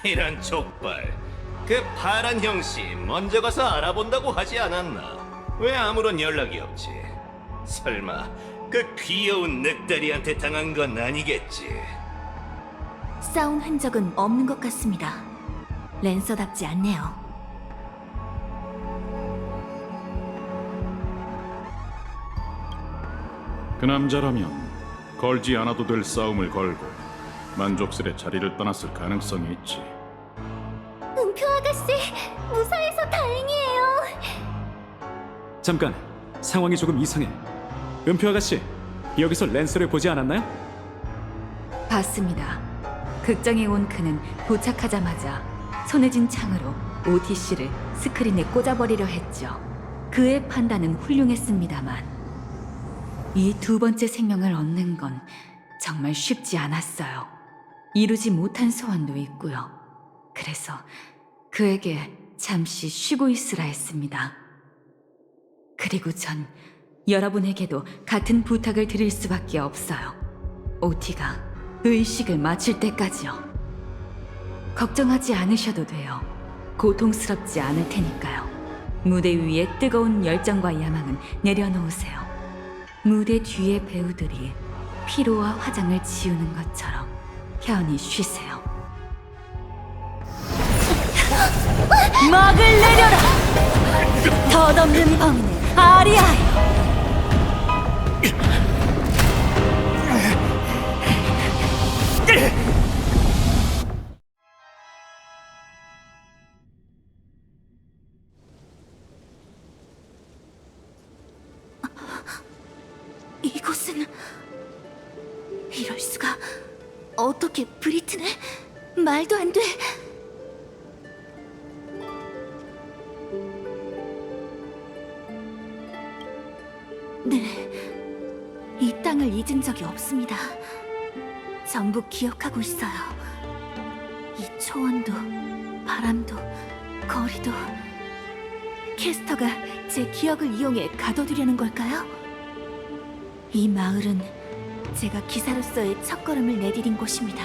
이런 족발. 그 파란 형씨 먼저 가서 알아본다고 하지 않았나? 왜 아무런 연락이 없지? 설마 그 귀여운 늑다리한테 당한 건 아니겠지? 싸운 흔적은 없는 것 같습니다. 랜서답지 않네요. 그 남자라면 걸지 않아도 될 싸움을 걸고 만족스레 자리를 떠났을 가능성이 있지. 은표 아가씨, 무사해서 다행이에요. 잠깐, 상황이 조금 이상해. 은표 아가씨, 여기서 랜서를 보지 않았나요? 봤습니다. 극장에 온 그는 도착하자마자 손에 쥔 창으로 OTC를 스크린에 꽂아버리려 했죠. 그의 판단은 훌륭했습니다만 이 두 번째 생명을 얻는 건 정말 쉽지 않았어요. 이루지 못한 소원도 있고요. 그래서 그에게 잠시 쉬고 있으라 했습니다. 그리고 전 여러분에게도 같은 부탁을 드릴 수밖에 없어요. OT가 의식을 마칠 때까지요. 걱정하지 않으셔도 돼요. 고통스럽지 않을 테니까요. 무대 위에 뜨거운 열정과 야망은 내려놓으세요. 무대 뒤의 배우들이 피로와 화장을 지우는 것처럼 편히 쉬세요. 막을 내려라! 덧없는 범인의 아리아요! 이곳은... 이럴 수가... 어떻게 브리튼을... 말도 안 돼... 네... 이 땅을 잊은 적이 없습니다. 전부 기억하고 있어요. 이 초원도, 바람도, 거리도... 캐스터가 제 기억을 이용해 가둬두려는 걸까요? 이 마을은 제가 기사로서의 첫걸음을 내디딘 곳입니다.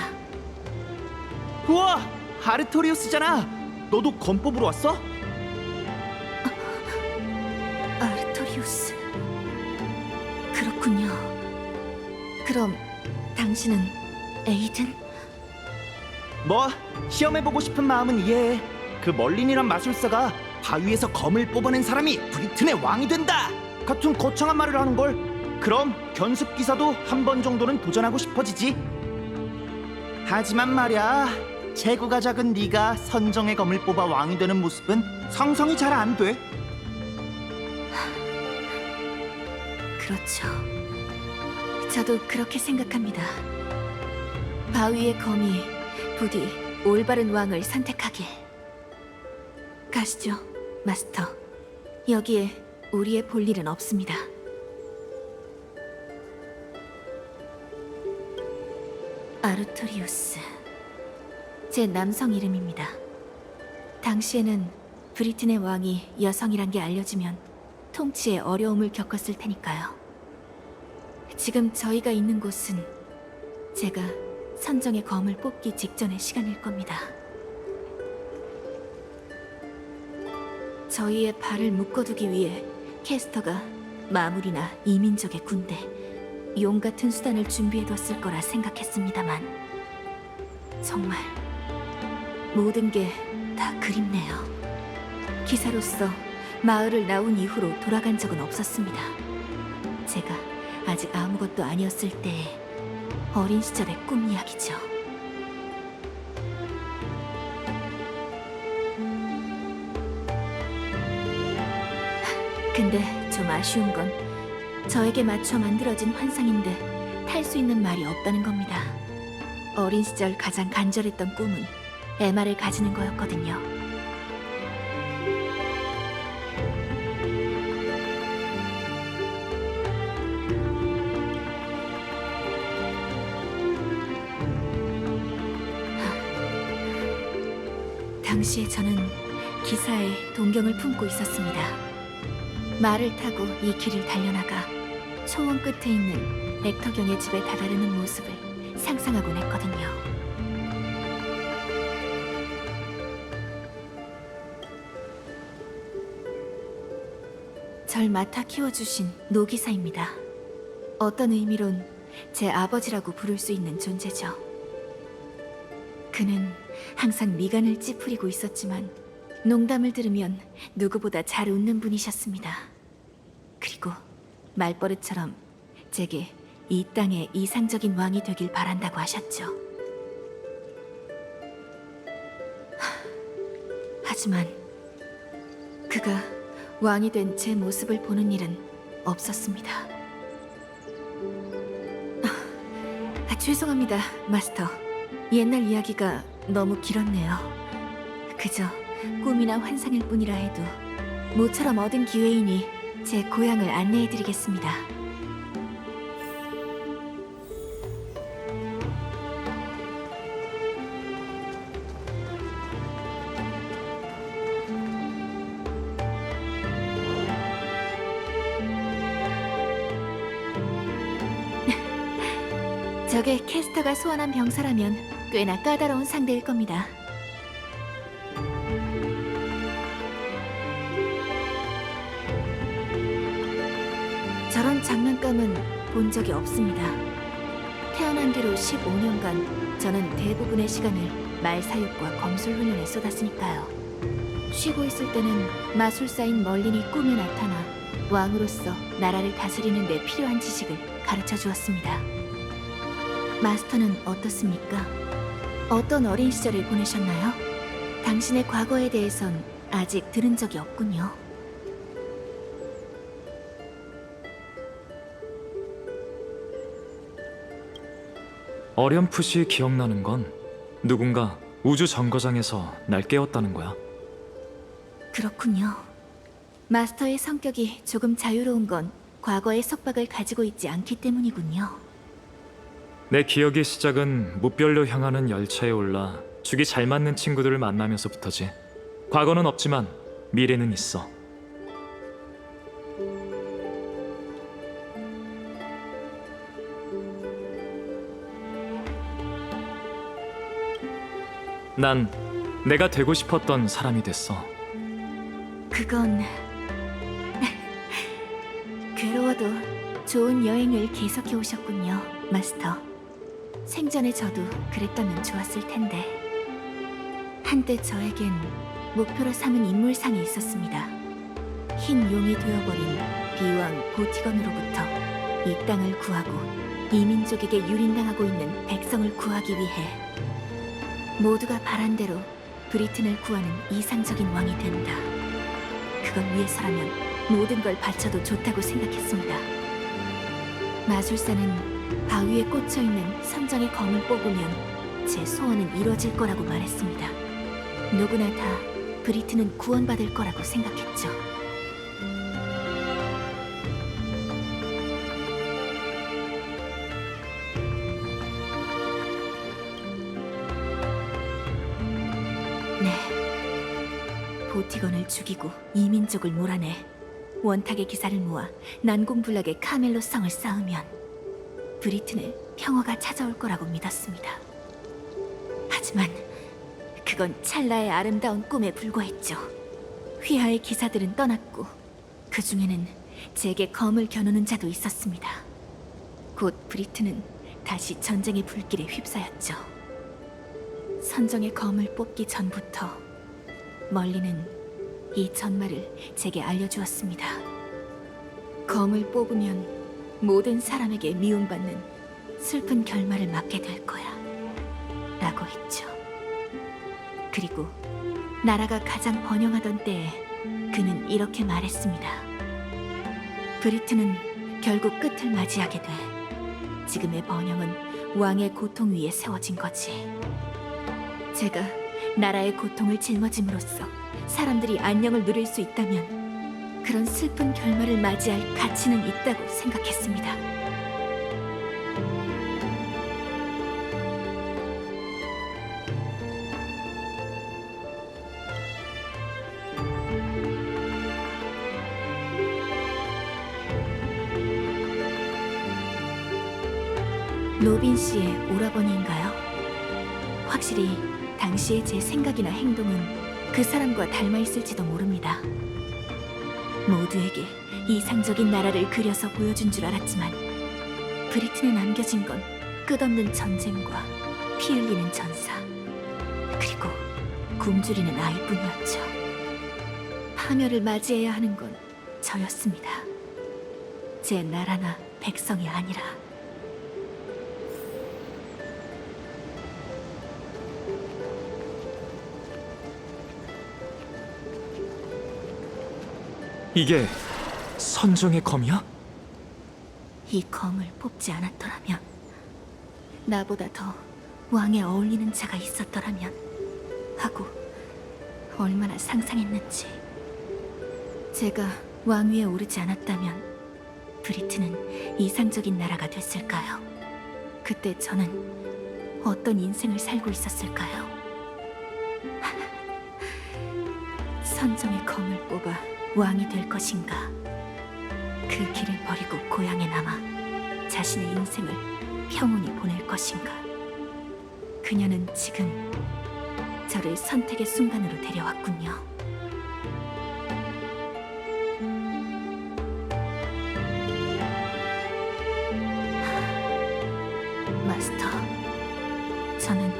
우와! 아르토리우스잖아! 너도 검 뽑으러 왔어? 아르토리우스... 그렇군요. 그럼 당신은 에이든? 뭐, 시험해보고 싶은 마음은 이해해. 그 멀린이란 마술사가 바위에서 검을 뽑아낸 사람이 브리튼의 왕이 된다! 같은 거창한 말을 하는걸. 그럼 견습 기사도 한 번 정도는 도전하고 싶어지지. 하지만 말이야, 체구가 작은 네가 선정의 검을 뽑아 왕이 되는 모습은 상상이 잘 안 돼. 그렇죠. 저도 그렇게 생각합니다. 바위의 검이 부디 올바른 왕을 선택하길. 가시죠, 마스터. 여기에 우리의 볼 일은 없습니다. 아르토리우스. 제 남성 이름입니다. 당시에는 브리튼의 왕이 여성이란 게 알려지면 통치에 어려움을 겪었을 테니까요. 지금 저희가 있는 곳은 제가 선정의 검을 뽑기 직전의 시간일 겁니다. 저희의 발을 묶어두기 위해 캐스터가 마물이나 이민족의 군대, 용 같은 수단을 준비해뒀을 거라 생각했습니다만 정말 모든 게 다 그립네요. 기사로서 마을을 나온 이후로 돌아간 적은 없었습니다. 제가 아직 아무것도 아니었을 때의 어린 시절의 꿈 이야기죠. 근데 좀 아쉬운 건 저에게 맞춰 만들어진 환상인데 탈 수 있는 말이 없다는 겁니다. 어린 시절 가장 간절했던 꿈은 MR을 가지는 거였거든요. 당시에 저는 기사에 동경을 품고 있었습니다. 말을 타고 이 길을 달려나가 초원 끝에 있는 렉터경의 집에 다다르는 모습을 상상하곤 했거든요. 절 맡아 키워주신 노기사입니다. 어떤 의미론 제 아버지라고 부를 수 있는 존재죠. 그는 항상 미간을 찌푸리고 있었지만 농담을 들으면 누구보다 잘 웃는 분이셨습니다. 그리고 말버릇처럼 제게 이 땅의 이상적인 왕이 되길 바란다고 하셨죠. 하지만 그가 왕이 된 제 모습을 보는 일은 없었습니다. 죄송합니다, 마스터. 옛날 이야기가 너무 길었네요. 그저 꿈이나 환상일 뿐이라 해도 모처럼 얻은 기회이니 제 고향을 안내해드리겠습니다. 저게 캐스터가 소환한 병사라면 꽤나 까다로운 상대일 겁니다. 저런 장난감은 본 적이 없습니다. 태어난 뒤로 15년간 저는 대부분의 시간을 말사육과 검술 훈련에 쏟았으니까요. 쉬고 있을 때는 마술사인 멀린이 꿈에 나타나 왕으로서 나라를 다스리는 데 필요한 지식을 가르쳐 주었습니다. 마스터는 어떻습니까? 어떤 어린 시절을 보내셨나요? 당신의 과거에 대해선 아직 들은 적이 없군요. 어렴풋이 기억나는 건 누군가 우주 정거장에서 날 깨웠다는 거야. 그렇군요. 마스터의 성격이 조금 자유로운 건 과거의 속박을 가지고 있지 않기 때문이군요. 내 기억의 시작은 무별로 향하는 열차에 올라 죽이 잘 맞는 친구들을 만나면서부터지. 과거는 없지만 미래는 있어. 난 내가 되고 싶었던 사람이 됐어. 그건 괴로워도 좋은 여행을 계속해 오셨군요, 마스터. 생전에 저도 그랬다면 좋았을 텐데. 한때 저에겐 목표로 삼은 인물상이 있었습니다. 흰 용이 되어버린 비왕 보티건으로부터 이 땅을 구하고 이민족에게 유린당하고 있는 백성을 구하기 위해 모두가 바란 대로 브리튼을 구하는 이상적인 왕이 된다. 그걸 위해서라면 모든 걸 바쳐도 좋다고 생각했습니다. 마술사는 바위에 꽂혀있는 선정의 검을 뽑으면 제 소원은 이루어질 거라고 말했습니다. 누구나 다 브리튼은 구원받을 거라고 생각했죠. 네. 보티건을 죽이고 이민족을 몰아내 원탁의 기사를 모아 난공불락의 카멜로 성을 쌓으면 브리튼에 평화가 찾아올 거라고 믿었습니다. 하지만 그건 찰나의 아름다운 꿈에 불과했죠. 휘하의 기사들은 떠났고 그 중에는 제게 검을 겨누는 자도 있었습니다. 곧 브리튼은 다시 전쟁의 불길에 휩싸였죠. 선정의 검을 뽑기 전부터 멀리는 이 전말을 제게 알려주었습니다. 검을 뽑으면 모든 사람에게 미움받는 슬픈 결말을 맞게 될 거야 라고 했죠. 그리고 나라가 가장 번영하던 때에 그는 이렇게 말했습니다. 브리튼은 결국 끝을 맞이하게 돼 지금의 번영은 왕의 고통 위에 세워진 거지. 제가 나라의 고통을 짊어짐으로써 사람들이 안녕을 누릴 수 있다면 그런 슬픈 결말을 맞이할 가치는 있다고 생각했습니다. 로빈 씨의 오라버니인가요? 확실히 당시의 제 생각이나 행동은 그 사람과 닮아 있을지도 모릅니다. 모두에게 이상적인 나라를 그려서 보여준 줄 알았지만 브리튼에 남겨진 건 끝없는 전쟁과 피 흘리는 전사, 그리고 굶주리는 아이뿐이었죠. 파멸을 맞이해야 하는 건 저였습니다. 제 나라나 백성이 아니라. 이게 선정의 검이야? 이 검을 뽑지 않았더라면, 나보다 더 왕에 어울리는 자가 있었더라면 하고 얼마나 상상했는지. 제가 왕위에 오르지 않았다면 브리튼은 이상적인 나라가 됐을까요? 그때 저는 어떤 인생을 살고 있었을까요? 선정의 검을 뽑아 왕이 될 것인가? 그 길을 버리고 고향에 남아 자신의 인생을 평온히 보낼 것인가? 그녀는 지금 저를 선택의 순간으로 데려왔군요. 마스터, 저는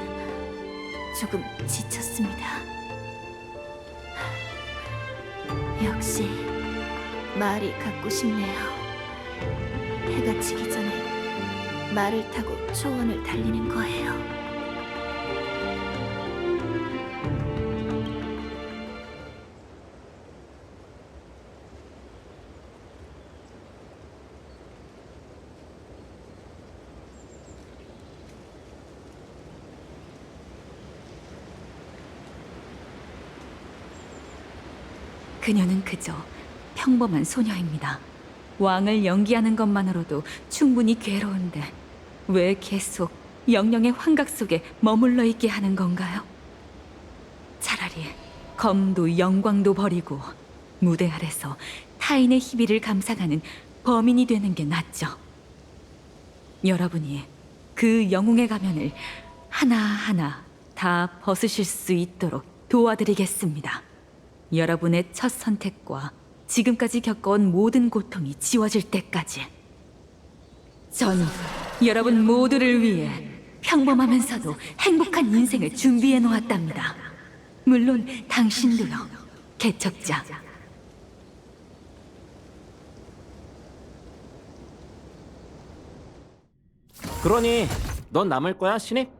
조금 지쳤습니다. 역시 말이 갖고 싶네요. 해가 지기 전에 말을 타고 초원을 달리는 거예요. 그녀는 그저 평범한 소녀입니다. 왕을 연기하는 것만으로도 충분히 괴로운데 왜 계속 영영의 환각 속에 머물러 있게 하는 건가요? 차라리 검도 영광도 버리고 무대 아래서 타인의 희비를 감상하는 범인이 되는 게 낫죠. 여러분이 그 영웅의 가면을 하나하나 다 벗으실 수 있도록 도와드리겠습니다. 여러분의 첫 선택과 지금까지 겪어온 모든 고통이 지워질 때까지. 전 여러분 모두를 위해 평범하면서도 행복한 인생을 준비해 놓았답니다. 물론 당신도요, 개척자. 그러니 넌 남을 거야, 신입?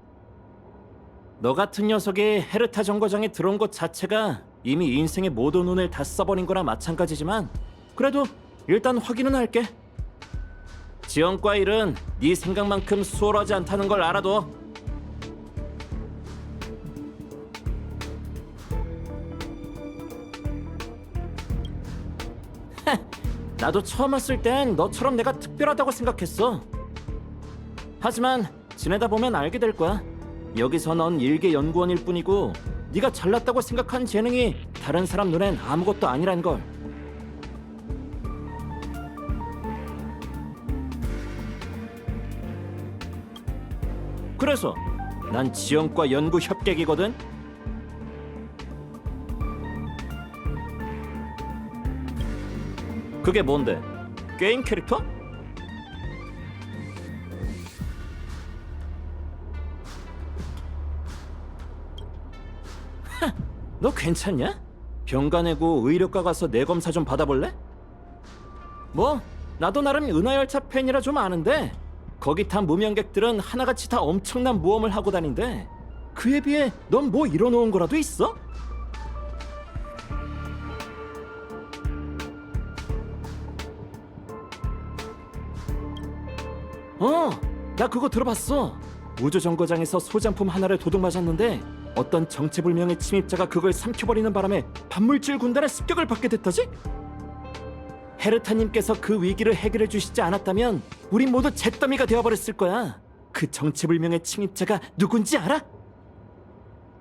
너 같은 녀석이 헤르타 정거장에 들어온 것 자체가 이미 인생의 모든 운을 다 써버린 거나 마찬가지지만 그래도 일단 확인은 할게. 지원과 일은 네 생각만큼 수월하지 않다는 걸 알아둬. 나도 처음 왔을 땐 너처럼 내가 특별하다고 생각했어. 하지만 지내다 보면 알게 될 거야. 여기서 넌 일개 연구원일 뿐이고 네가 잘났다고 생각한 재능이 다른 사람 눈엔 아무것도 아니란 걸. 그래서 난 지원과 연구 협객이거든. 그게 뭔데? 게임 캐릭터? 너 괜찮냐? 병가 내고 의료과 가서 내 검사 좀 받아볼래? 뭐 나도 나름 은하열차 팬이라 좀 아는데 거기 탄 무명객들은 하나같이 다 엄청난 모험을 하고 다닌대. 그에 비해 넌 뭐 이뤄놓은 거라도 있어? 나 그거 들어봤어. 우주정거장에서 소장품 하나를 도둑맞았는데 어떤 정체불명의 침입자가 그걸 삼켜버리는 바람에 반물질 군단의 습격을 받게 됐다지? 헤르타님께서 그 위기를 해결해 주시지 않았다면 우린 모두 잿더미가 되어버렸을 거야. 그 정체불명의 침입자가 누군지 알아?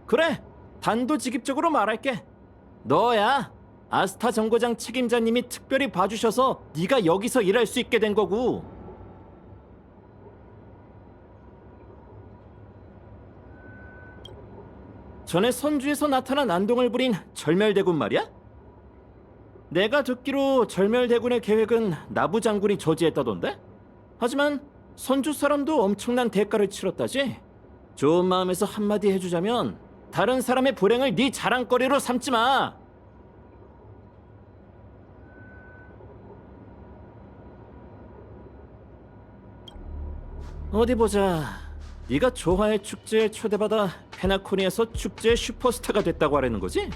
그래, 단도직입적으로 말할게. 너야. 아스타 정거장 책임자님이 특별히 봐주셔서 네가 여기서 일할 수 있게 된 거고. 전에 선주에서 나타난 안동을 부린 절멸대군 말이야? 내가 듣기로 절멸대군의 계획은 나부 장군이 저지했다던데? 하지만 선주 사람도 엄청난 대가를 치렀다지? 좋은 마음에서 한마디 해주자면 다른 사람의 불행을 네 자랑거리로 삼지 마. 어디 보자. 네가 조화의 축제에 초대받아 페나코니에서 축제의 슈퍼스타가 됐다고 하려는 거지?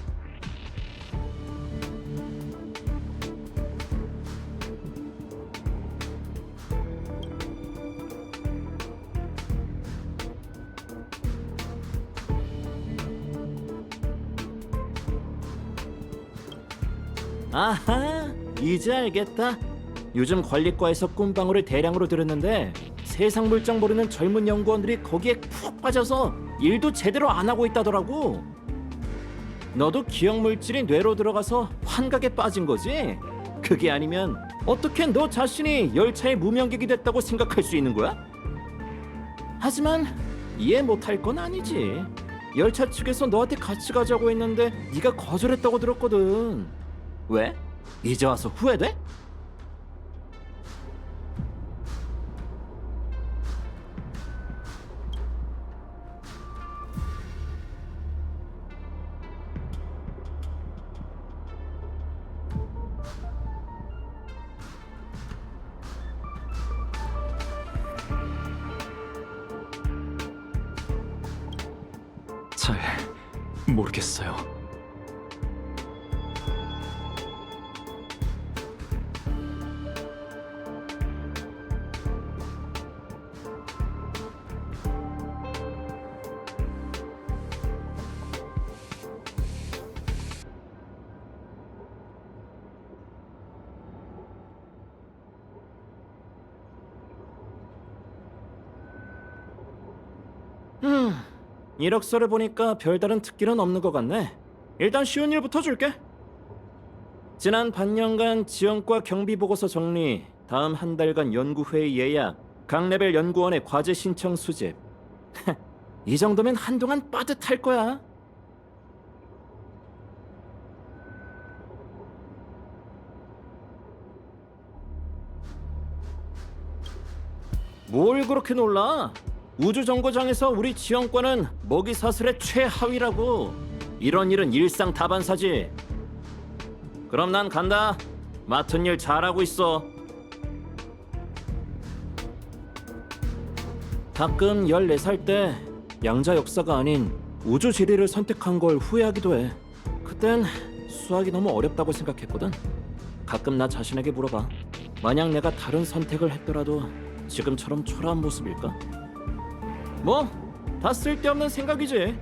아하, 이제 알겠다. 요즘 관리과에서 꿈방울을 대량으로 들었는데 세상 물정 모르는 젊은 연구원들이 거기에 푹 빠져서 일도 제대로 안 하고 있다더라고. 너도 기억 물질이 뇌로 들어가서 환각에 빠진 거지? 그게 아니면 어떻게 너 자신이 열차의 무명객이 됐다고 생각할 수 있는 거야? 하지만 이해 못할 건 아니지. 열차 측에서 너한테 같이 가자고 했는데 네가 거절했다고 들었거든. 왜? 이제 와서 후회돼? 잘 모르겠어요. 이력서를 보니까 별다른 특기는 없는 것 같네. 일단 쉬운 일부터 줄게. 지난 반년간 지원과 경비 보고서 정리, 다음 한 달간 연구회의 예약, 각 레벨 연구원의 과제 신청 수집. 이 정도면 한동안 빠듯할 거야. 뭘 그렇게 놀라? 우주정거장에서 우리 지원과는 먹이사슬의 최하위라고. 이런 일은 일상 다반사지. 그럼 난 간다. 맡은 일 잘하고 있어. 가끔 14살 때 양자 역사가 아닌 우주 지리를 선택한 걸 후회하기도 해. 그땐 수학이 너무 어렵다고 생각했거든. 가끔 나 자신에게 물어봐. 만약 내가 다른 선택을 했더라도 지금처럼 초라한 모습일까? 뭐, 다 쓸데없는 생각이지.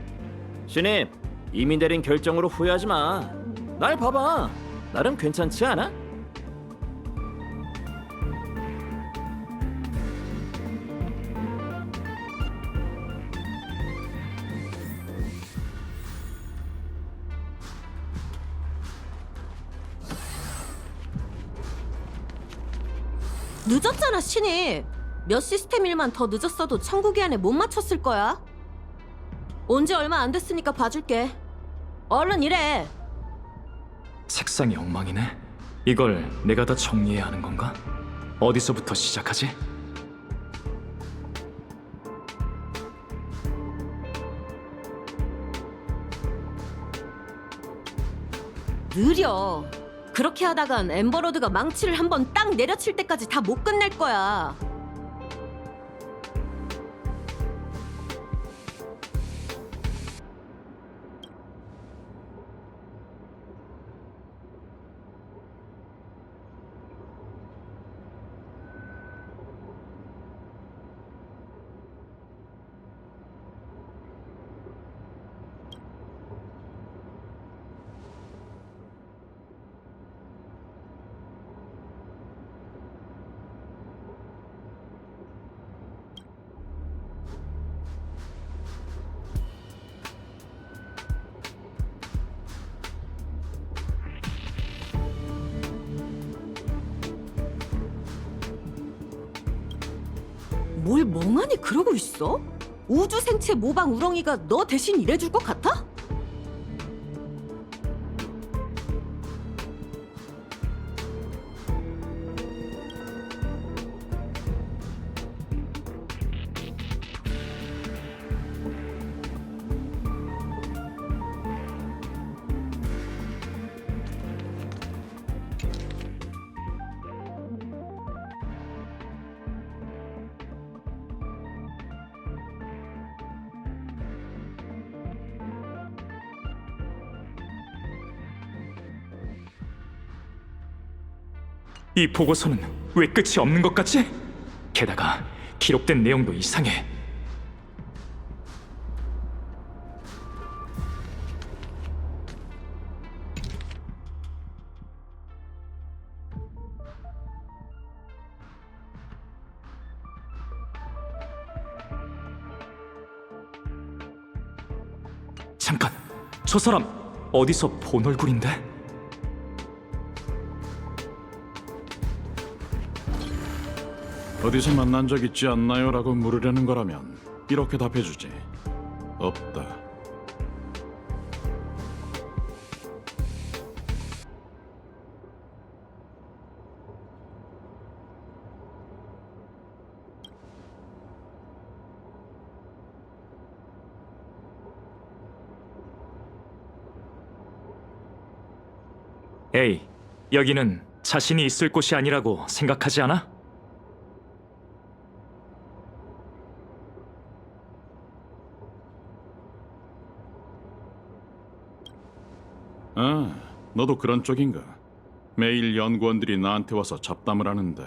신입, 이미 내린 결정으로 후회하지 마. 날 봐봐. 나름 괜찮지 않아? 늦었잖아, 신입. 몇 시스템 일만 더 늦었어도 천국이 안에 못 맞췄을 거야. 온 지 얼마 안 됐으니까 봐줄게. 얼른 일해. 책상이 엉망이네. 이걸 내가 다 정리해야 하는 건가? 어디서부터 시작하지? 느려. 그렇게 하다간 엠버로드가 망치를 한번 딱 내려칠 때까지 다 못 끝낼 거야. 뭘 멍하니 그러고 있어? 우주 생체 모방 우렁이가 너 대신 일해줄 것 같아? 이 보고서는 왜 끝이 없는 것 같지? 게다가 기록된 내용도 이상해. 잠깐, 저 사람 어디서 본 얼굴인데? 어디서 만난 적 있지 않나요? 라고 물으려는 거라면 이렇게 답해주지. 없다. 에이, 여기는 자신이 있을 곳이 아니라고 생각하지 않아? 아, 너도 그런 쪽인가? 매일 연구원들이 나한테 와서 잡담을 하는데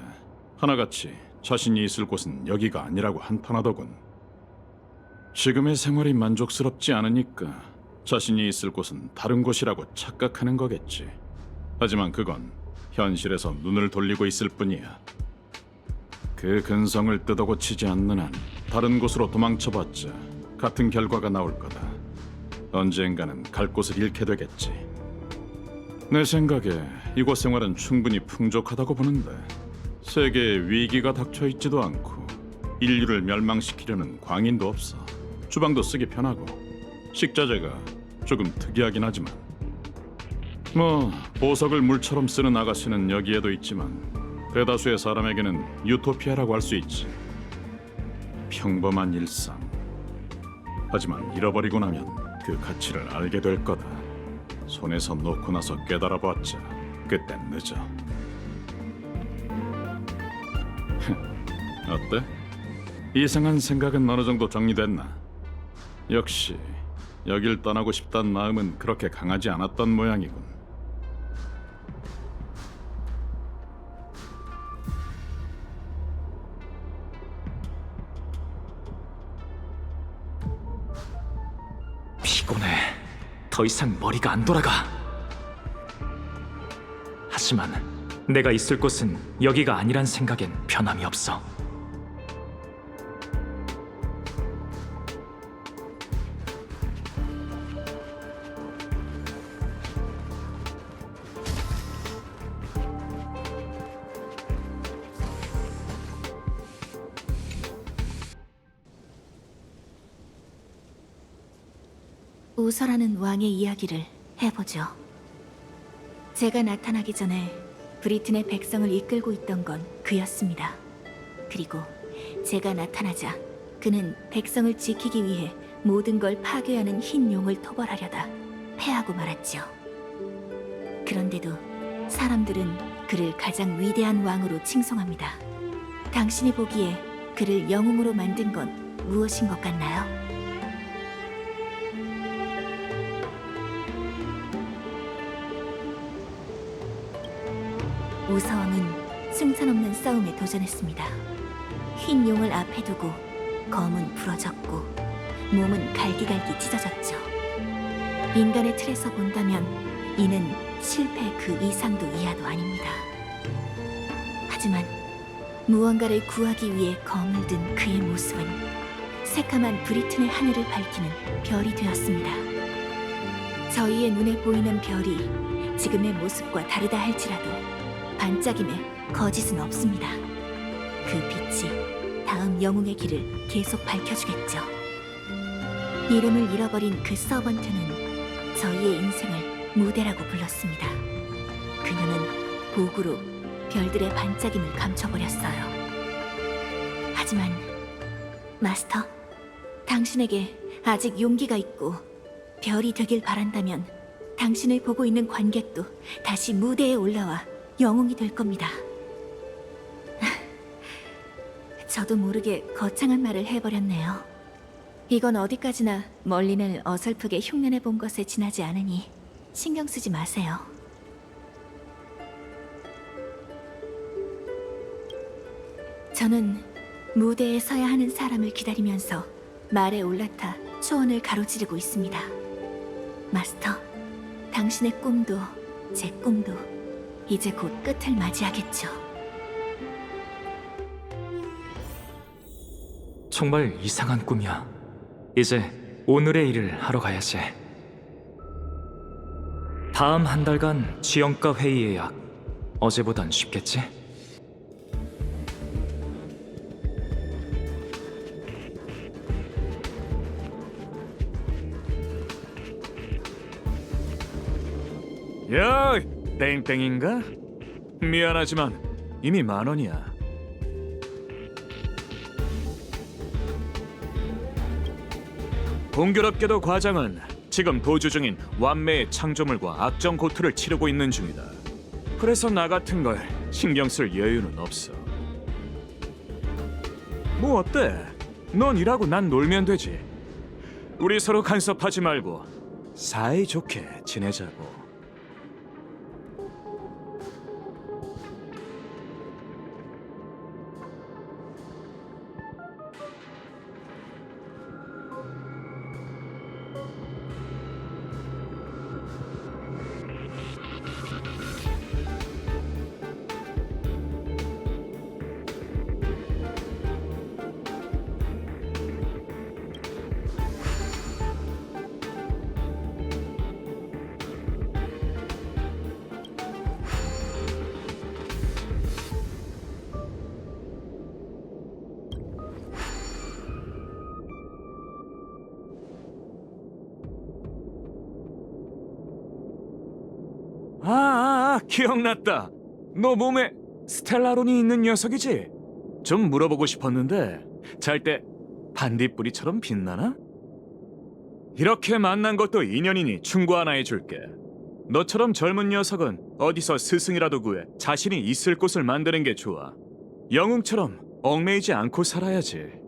하나같이 자신이 있을 곳은 여기가 아니라고 한탄하더군. 지금의 생활이 만족스럽지 않으니까 자신이 있을 곳은 다른 곳이라고 착각하는 거겠지. 하지만 그건 현실에서 눈을 돌리고 있을 뿐이야. 그 근성을 뜯어고치지 않는 한 다른 곳으로 도망쳐봤자 같은 결과가 나올 거다. 언젠가는 갈 곳을 잃게 되겠지. 내 생각에 이곳 생활은 충분히 풍족하다고 보는데 세계에 위기가 닥쳐있지도 않고 인류를 멸망시키려는 광인도 없어. 주방도 쓰기 편하고 식자재가 조금 특이하긴 하지만 뭐 보석을 물처럼 쓰는 아가씨는 여기에도 있지만 대다수의 사람에게는 유토피아라고 할 수 있지. 평범한 일상. 하지만 잃어버리고 나면 그 가치를 알게 될 거다. 손에서 놓고 나서 깨달아봤자 그땐 늦어. 어때? 이상한 생각은 어느 정도 정리됐나? 역시 여길 떠나고 싶단 마음은 그렇게 강하지 않았던 모양이군. 피곤해. 더 이상 머리가 안 돌아가. 하지만 내가 있을 곳은 여기가 아니란 생각엔 변함이 없어. 우서라는 왕의 이야기를 해보죠. 제가 나타나기 전에 브리튼의 백성을 이끌고 있던 건 그였습니다. 그리고 제가 나타나자 그는 백성을 지키기 위해 모든 걸 파괴하는 흰 용을 토벌하려다 패하고 말았죠. 그런데도 사람들은 그를 가장 위대한 왕으로 칭송합니다. 당신이 보기에 그를 영웅으로 만든 건 무엇인 것 같나요? 우서왕은 승산없는 싸움에 도전했습니다. 흰 용을 앞에 두고 검은 부러졌고 몸은 갈기갈기 찢어졌죠. 인간의 틀에서 본다면 이는 실패 그 이상도 이하도 아닙니다. 하지만 무언가를 구하기 위해 검을 든 그의 모습은 새까만 브리튼의 하늘을 밝히는 별이 되었습니다. 저희의 눈에 보이는 별이 지금의 모습과 다르다 할지라도 반짝임에 거짓은 없습니다. 그 빛이 다음 영웅의 길을 계속 밝혀주겠죠. 이름을 잃어버린 그 서번트는 저희의 인생을 무대라고 불렀습니다. 그녀는 보구로 별들의 반짝임을 감춰버렸어요. 하지만 마스터, 당신에게 아직 용기가 있고 별이 되길 바란다면 당신을 보고 있는 관객도 다시 무대에 올라와 영웅이 될 겁니다. 저도 모르게 거창한 말을 해버렸네요. 이건 어디까지나 멀리는 어설프게 흉내내 본 것에 지나지 않으니 신경 쓰지 마세요. 저는 무대에 서야 하는 사람을 기다리면서 말에 올라타 초원을 가로지르고 있습니다. 마스터, 당신의 꿈도 제 꿈도 이제 곧 끝을 맞이하겠죠. 정말 이상한 꿈이야. 이제 오늘의 일을 하러 가야지. 다음 한 달간 지형가 회의 예약. 어제보단 쉽겠지? 야, 땡땡인가? 미안하지만 이미 10,000원이야. 공교롭게도 과장은 지금 도주 중인 완매의 창조물과 악정 고투를 치르고 있는 중이다. 그래서 나 같은 걸 신경 쓸 여유는 없어. 뭐 어때? 넌 일하고 난 놀면 되지. 우리 서로 간섭하지 말고 사이좋게 지내자고. 기억났다. 너 몸에 스텔라론이 있는 녀석이지? 좀 물어보고 싶었는데 잘 때 반딧불이처럼 빛나나? 이렇게 만난 것도 인연이니 충고 하나 해줄게. 너처럼 젊은 녀석은 어디서 스승이라도 구해 자신이 있을 곳을 만드는 게 좋아. 영웅처럼 얽매이지 않고 살아야지.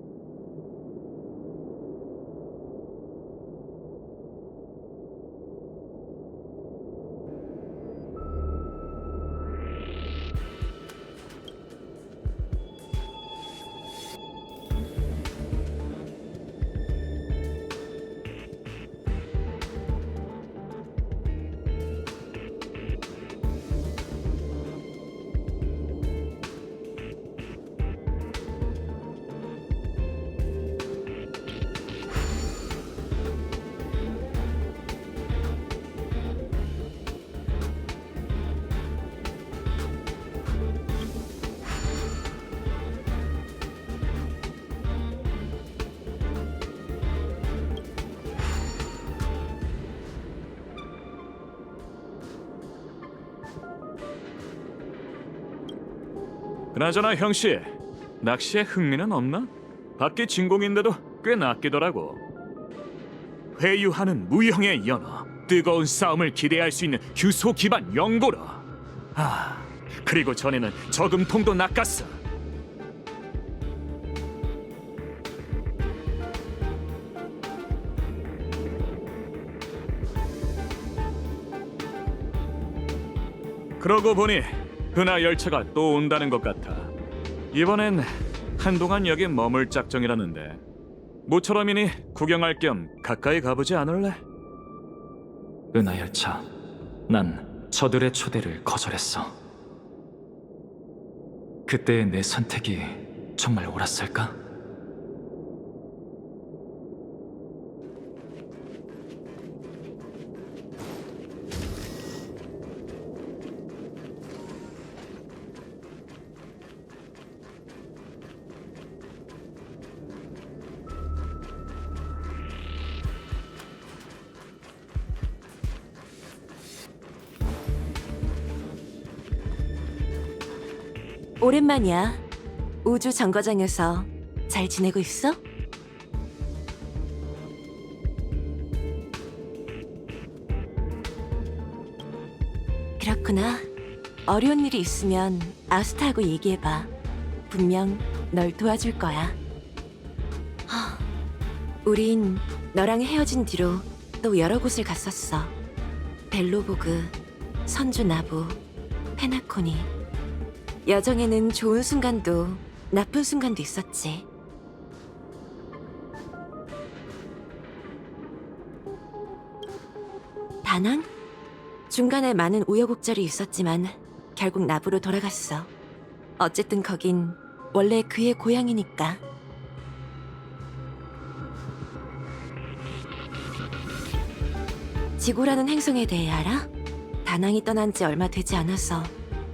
그나저나 형씨, 낚시에 흥미는 없나? 밖에 진공인데도 꽤 낚이더라고. 회유하는 무형의 연어, 뜨거운 싸움을 기대할 수 있는 휴소 기반 연고라. 그리고 전에는 저금통도 낚았어. 그러고 보니 은하 열차가 또 온다는 것 같아. 이번엔 한동안 여기 머물 작정이라는데 모처럼이니 구경할 겸 가까이 가보지 않을래? 은하열차. 난 저들의 초대를 거절했어. 그때의 내 선택이 정말 옳았을까? 오랜만이야. 우주 정거장에서 잘 지내고 있어? 그렇구나. 어려운 일이 있으면 아스타하고 얘기해봐. 분명 널 도와줄 거야. 우린 너랑 헤어진 뒤로 또 여러 곳을 갔었어. 벨로보그, 선주 나부, 페나코니. 여정에는 좋은 순간도 나쁜 순간도 있었지. 다낭? 중간에 많은 우여곡절이 있었지만 결국 나부로 돌아갔어. 어쨌든 거긴 원래 그의 고향이니까. 지구라는 행성에 대해 알아? 다낭이 떠난 지 얼마 되지 않아서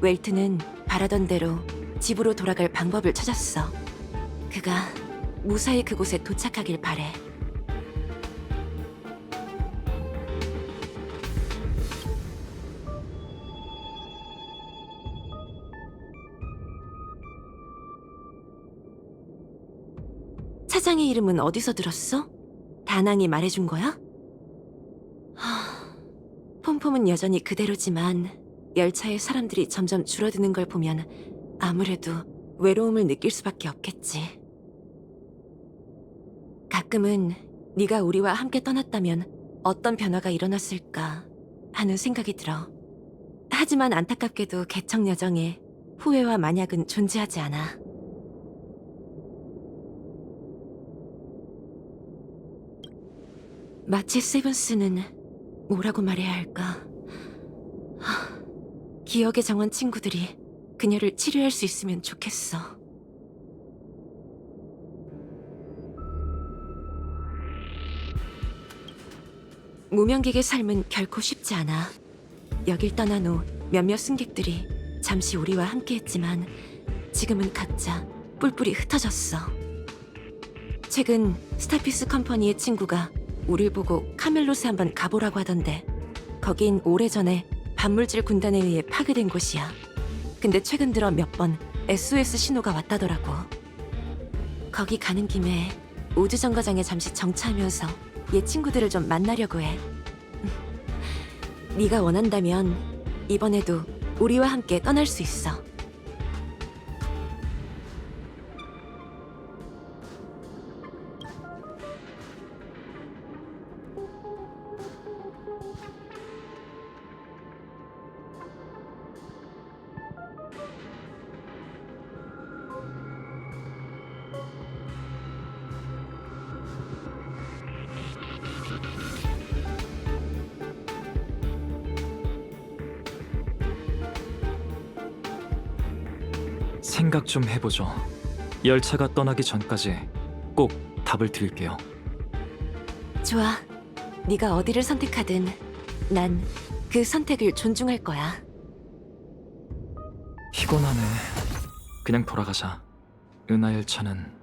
웰트는 바라던 대로 집으로 돌아갈 방법을 찾았어. 그가 무사히 그곳에 도착하길 바래. 차장의 이름은 어디서 들었어? 다낭이 말해준 거야? 폼폼은 여전히 그대로지만 열차에 사람들이 점점 줄어드는 걸 보면 아무래도 외로움을 느낄 수밖에 없겠지. 가끔은 네가 우리와 함께 떠났다면 어떤 변화가 일어났을까 하는 생각이 들어. 하지만 안타깝게도 개척 여정에 후회와 만약은 존재하지 않아. 마치 세븐스는 뭐라고 말해야 할까? 기억의 정원 친구들이 그녀를 치료할 수 있으면 좋겠어. 무명객의 삶은 결코 쉽지 않아. 여길 떠난 후 몇몇 승객들이 잠시 우리와 함께했지만 지금은 각자 뿔뿔이 흩어졌어. 최근 스타피스 컴퍼니의 친구가 우릴 보고 카멜롯에 한번 가보라고 하던데 거긴 오래전에 반물질 군단에 의해 파괴된 곳이야. 근데 최근 들어 몇 번 SOS 신호가 왔다더라고. 거기 가는 김에 우주 정거장에 잠시 정차하면서 얘 친구들을 좀 만나려고 해. 네가 원한다면 이번에도 우리와 함께 떠날 수 있어. 생각 좀 해보죠. 열차가 떠나기 전까지 꼭 답을 드릴게요. 좋아. 네가 어디를 선택하든 난 그 선택을 존중할 거야. 피곤하네. 그냥 돌아가자. 은하 열차는